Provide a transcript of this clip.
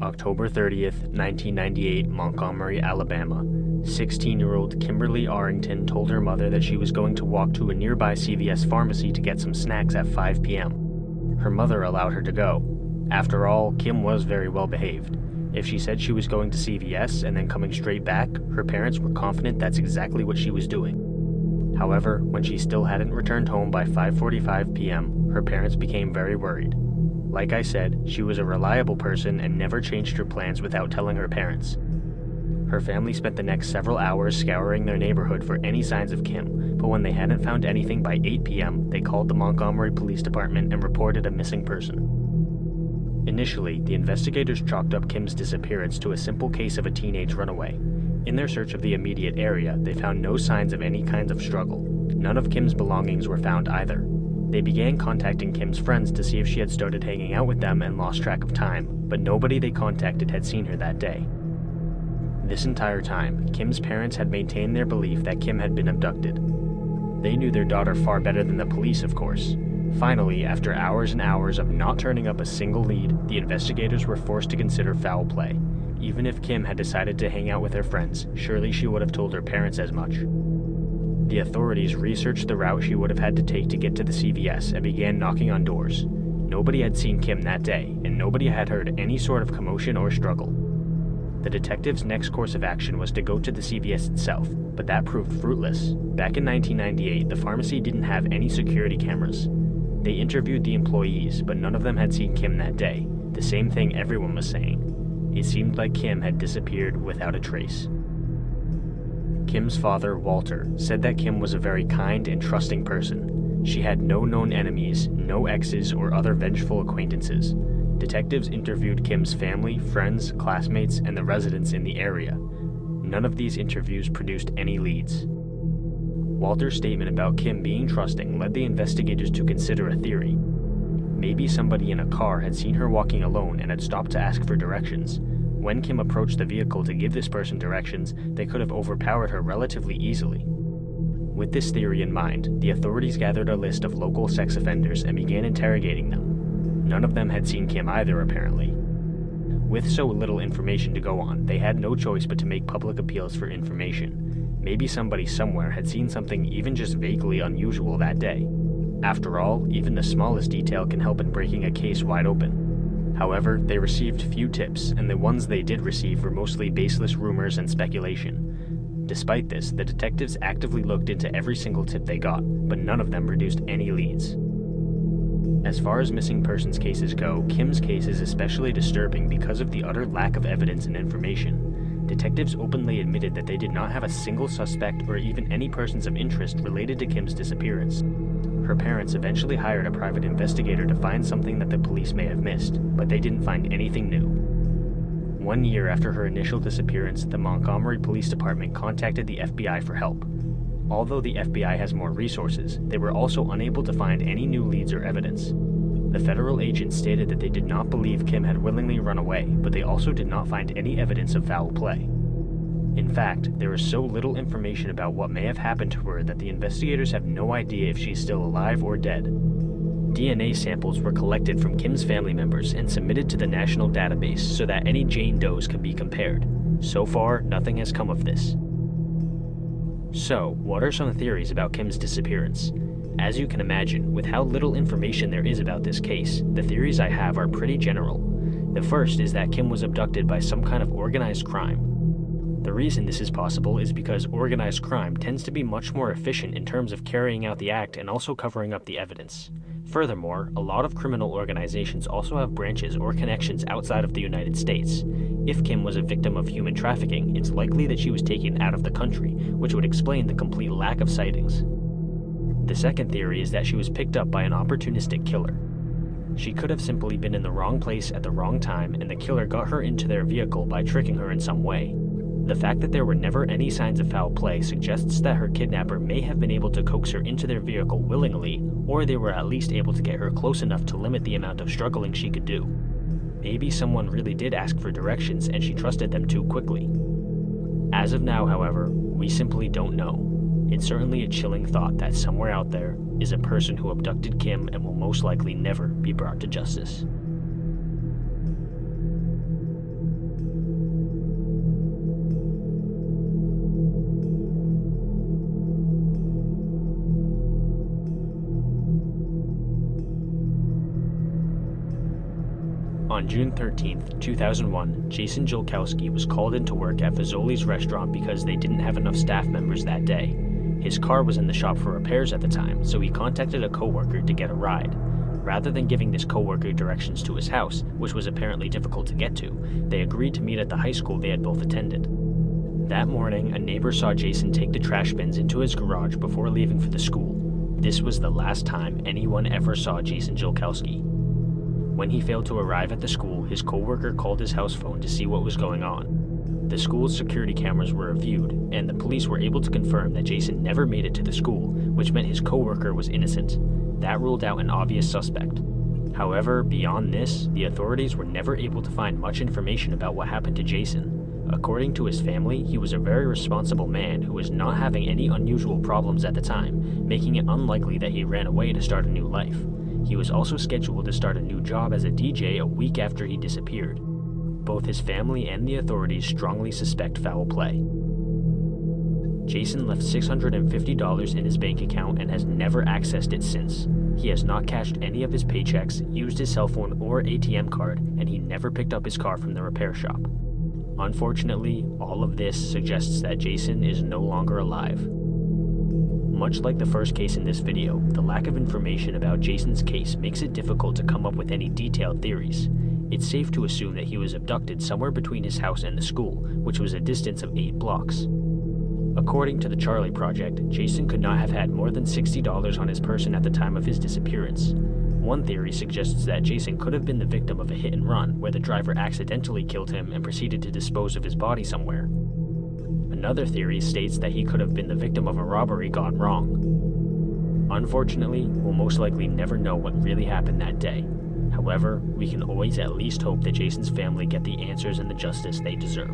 October 30th, 1998, Montgomery, Alabama. 16-year-old Kimberly Arrington told her mother that she was going to walk to a nearby CVS pharmacy to get some snacks at 5 p.m. Her mother allowed her to go. After all, Kim was very well behaved. If she said she was going to CVS and then coming straight back, her parents were confident that's exactly what she was doing. However, when she still hadn't returned home by 5:45 p.m., her parents became very worried. Like I said, she was a reliable person and never changed her plans without telling her parents. Her family spent the next several hours scouring their neighborhood for any signs of Kim, but when they hadn't found anything by 8 p.m., they called the Montgomery Police Department and reported a missing person. Initially, the investigators chalked up Kim's disappearance to a simple case of a teenage runaway. In their search of the immediate area, they found no signs of any kinds of struggle. None of Kim's belongings were found either. They began contacting Kim's friends to see if she had started hanging out with them and lost track of time, but nobody they contacted had seen her that day. This entire time, Kim's parents had maintained their belief that Kim had been abducted. They knew their daughter far better than the police, of course. Finally, after hours and hours of not turning up a single lead, the investigators were forced to consider foul play. Even if Kim had decided to hang out with her friends, surely she would have told her parents as much. The authorities researched the route she would have had to take to get to the CVS and began knocking on doors. Nobody had seen Kim that day, and nobody had heard any sort of commotion or struggle. The detectives' next course of action was to go to the CVS itself, but that proved fruitless. Back in 1998, the pharmacy didn't have any security cameras. They interviewed the employees, but none of them had seen Kim that day, the same thing everyone was saying. It seemed like Kim had disappeared without a trace. Kim's father, Walter, said that Kim was a very kind and trusting person. She had no known enemies, no exes, or other vengeful acquaintances. Detectives interviewed Kim's family, friends, classmates, and the residents in the area. None of these interviews produced any leads. Walter's statement about Kim being trusting led the investigators to consider a theory. Maybe somebody in a car had seen her walking alone and had stopped to ask for directions. When Kim approached the vehicle to give this person directions, they could have overpowered her relatively easily. With this theory in mind, the authorities gathered a list of local sex offenders and began interrogating them. None of them had seen Kim either, apparently. With so little information to go on, they had no choice but to make public appeals for information. Maybe somebody somewhere had seen something even just vaguely unusual that day. After all, even the smallest detail can help in breaking a case wide open. However, they received few tips, and the ones they did receive were mostly baseless rumors and speculation. Despite this, the detectives actively looked into every single tip they got, but none of them produced any leads. As far as missing persons cases go, Kim's case is especially disturbing because of the utter lack of evidence and information. Detectives openly admitted that they did not have a single suspect or even any persons of interest related to Kim's disappearance. Her parents eventually hired a private investigator to find something that the police may have missed, but they didn't find anything new. 1 year after her initial disappearance, the Montgomery Police Department contacted the FBI for help. Although the FBI has more resources, they were also unable to find any new leads or evidence. The federal agents stated that they did not believe Kim had willingly run away, but they also did not find any evidence of foul play. In fact, there is so little information about what may have happened to her that the investigators have no idea if she's still alive or dead. DNA samples were collected from Kim's family members and submitted to the national database so that any Jane Does could be compared. So far, nothing has come of this. So, what are some theories about Kim's disappearance? As you can imagine, with how little information there is about this case, the theories I have are pretty general. The first is that Kim was abducted by some kind of organized crime. The reason this is possible is because organized crime tends to be much more efficient in terms of carrying out the act and also covering up the evidence. Furthermore, a lot of criminal organizations also have branches or connections outside of the United States. If Kim was a victim of human trafficking, it's likely that she was taken out of the country, which would explain the complete lack of sightings. The second theory is that she was picked up by an opportunistic killer. She could have simply been in the wrong place at the wrong time, and the killer got her into their vehicle by tricking her in some way. The fact that there were never any signs of foul play suggests that her kidnapper may have been able to coax her into their vehicle willingly, or they were at least able to get her close enough to limit the amount of struggling she could do. Maybe someone really did ask for directions and she trusted them too quickly. As of now, however, we simply don't know. It's certainly a chilling thought that somewhere out there is a person who abducted Kim and will most likely never be brought to justice. On June 13, 2001, Jason Jolkowski was called into work at Fazoli's restaurant because they didn't have enough staff members that day. His car was in the shop for repairs at the time, so he contacted a coworker to get a ride. Rather than giving this coworker directions to his house, which was apparently difficult to get to, they agreed to meet at the high school they had both attended. That morning, a neighbor saw Jason take the trash bins into his garage before leaving for the school. This was the last time anyone ever saw Jason Jolkowski. When he failed to arrive at the school, his coworker called his house phone to see what was going on. The school's security cameras were reviewed, and the police were able to confirm that Jason never made it to the school, which meant his coworker was innocent. That ruled out an obvious suspect. However, beyond this, the authorities were never able to find much information about what happened to Jason. According to his family, he was a very responsible man who was not having any unusual problems at the time, making it unlikely that he ran away to start a new life. He was also scheduled to start a new job as a DJ a week after he disappeared. Both his family and the authorities strongly suspect foul play. Jason left $650 in his bank account and has never accessed it since. He has not cashed any of his paychecks, used his cell phone or ATM card, and he never picked up his car from the repair shop. Unfortunately, all of this suggests that Jason is no longer alive. Much like the first case in this video, the lack of information about Jason's case makes it difficult to come up with any detailed theories. It's safe to assume that he was abducted somewhere between his house and the school, which was a distance of 8 blocks. According to the Charlie Project, Jason could not have had more than $60 on his person at the time of his disappearance. One theory suggests that Jason could have been the victim of a hit and run, where the driver accidentally killed him and proceeded to dispose of his body somewhere. Another theory states that he could have been the victim of a robbery gone wrong. Unfortunately, we'll most likely never know what really happened that day. However, we can always at least hope that Jason's family get the answers and the justice they deserve.